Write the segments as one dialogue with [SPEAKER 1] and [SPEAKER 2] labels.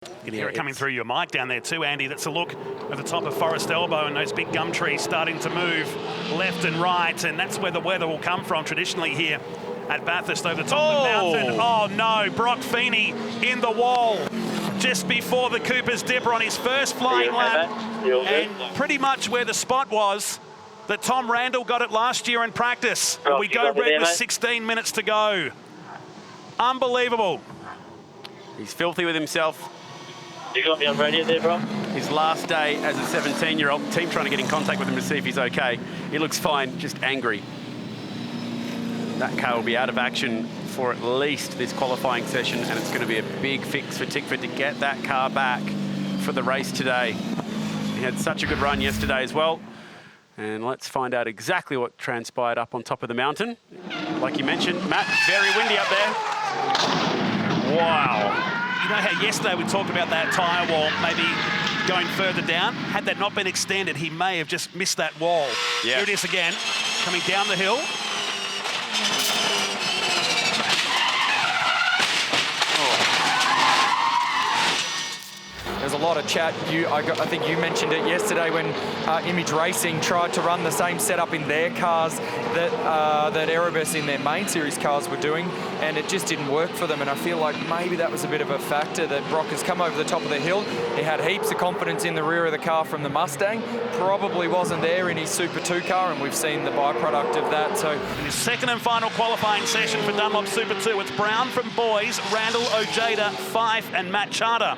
[SPEAKER 1] You can hear it coming through your mic down there too, Andy. That's a look at the top of Forest Elbow and those big gum trees starting to move left and right, and that's where the weather will come from traditionally here at Bathurst over the top of the mountain. Oh no, Brock Feeney in the wall just before the Cooper's Dipper on his first flying lap, and pretty much where the spot was that Tom Randall got it last year in practice. And we go red with 16 minutes to go. Unbelievable.
[SPEAKER 2] He's filthy with himself.
[SPEAKER 3] You got me on radio there, bro?
[SPEAKER 2] His last day as a 17-year-old. Team trying to get in contact with him to see if he's okay. He looks fine, just angry. That car will be out of action for at least this qualifying session, and it's going to be a big fix for Tickford to get that car back for the race today. He had such a good run yesterday as well. And let's find out exactly what transpired up on top of the mountain. Like you mentioned, Matt, very windy up there. Wow.
[SPEAKER 1] You know how yesterday we talked about that tyre wall maybe going further down? Had that not been extended, he may have just missed that wall.
[SPEAKER 2] Yeah.
[SPEAKER 1] Here it is again, coming down the hill.
[SPEAKER 4] There's a lot of chat. I think you mentioned it yesterday when Image Racing tried to run the same setup in their cars that Erebus in their main series cars were doing, and it just didn't work for them. And I feel like maybe that was a bit of a factor that Brock has come over the top of the hill. He had heaps of confidence in the rear of the car from the Mustang. Probably wasn't there in his Super 2 car, and we've seen the byproduct of that. So
[SPEAKER 1] in his second and final qualifying session for Dunlop Super 2, it's Brown from boys, Randall, Ojeda, Fife, and Matt Charter.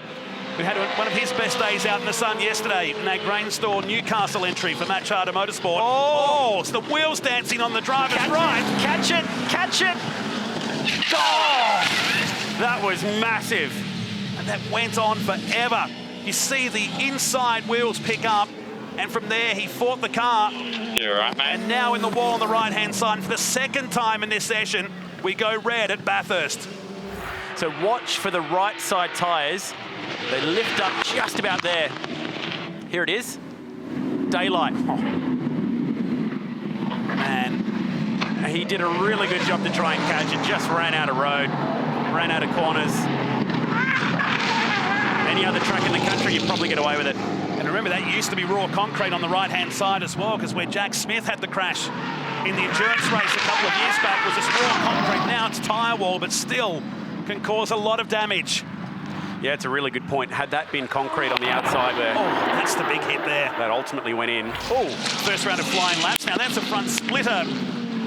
[SPEAKER 1] We had one of his best days out in the sun yesterday in that Grain Store Newcastle entry for Matt Charter Motorsport. Oh, it's the wheels dancing on the driver's right.
[SPEAKER 2] Catch it, catch it. Oh, that was massive.
[SPEAKER 1] And that went on forever. You see the inside wheels pick up, and from there he fought the car.
[SPEAKER 3] You're right, mate.
[SPEAKER 1] And now in the wall on the right-hand side, and for the second time in this session, we go red at Bathurst.
[SPEAKER 2] So watch for the right side tyres. They lift up just about there. Here it is. Daylight. Oh. Man, he did a really good job to try and catch it. Just ran out of road, ran out of corners. Any other track in the country, you'd probably get away with it.
[SPEAKER 1] And remember, that used to be raw concrete on the right-hand side as well, because where Jack Smith had the crash in the endurance race a couple of years back was this raw concrete. Now it's tyre wall, but still can cause a lot of damage.
[SPEAKER 2] Yeah, it's a really good point. Had that been concrete on the outside there.
[SPEAKER 1] Oh, that's the big hit there.
[SPEAKER 2] That ultimately went in.
[SPEAKER 1] Oh, first round of flying laps. Now that's a front splitter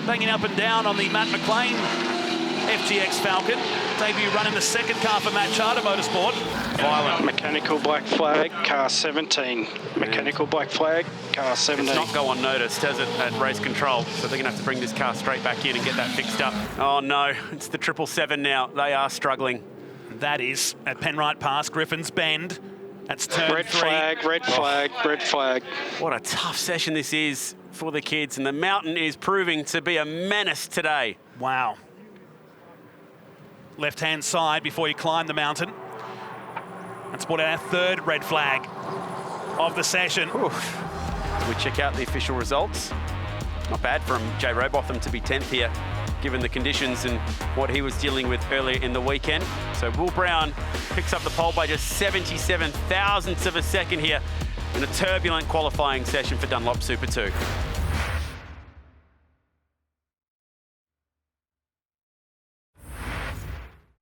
[SPEAKER 1] banging up and down on the Matt McLean FGX Falcon. Debut run in the second car for Matt Charter Motorsport.
[SPEAKER 5] Violent. Mechanical black flag, car 17. Mechanical black flag, car 17.
[SPEAKER 2] It's not go unnoticed, has it, at race control? So they're going to have to bring this car straight back in and get that fixed up. Oh no, it's the 777 now. They are struggling.
[SPEAKER 1] That is at Penrite Pass, Griffin's Bend. That's turn
[SPEAKER 5] red
[SPEAKER 1] 3.
[SPEAKER 5] Flag, red flag, red flag.
[SPEAKER 2] What a tough session this is for the kids, and the mountain is proving to be a menace today.
[SPEAKER 1] Wow. Left-hand side before you climb the mountain. That's brought out our third red flag of the session.
[SPEAKER 2] Oof. We check out the official results. Not bad from Jay Robotham to be 10th here, given the conditions and what he was dealing with earlier in the weekend. So Will Brown picks up the pole by just 77 thousandths of a second here in a turbulent qualifying session for Dunlop Super 2.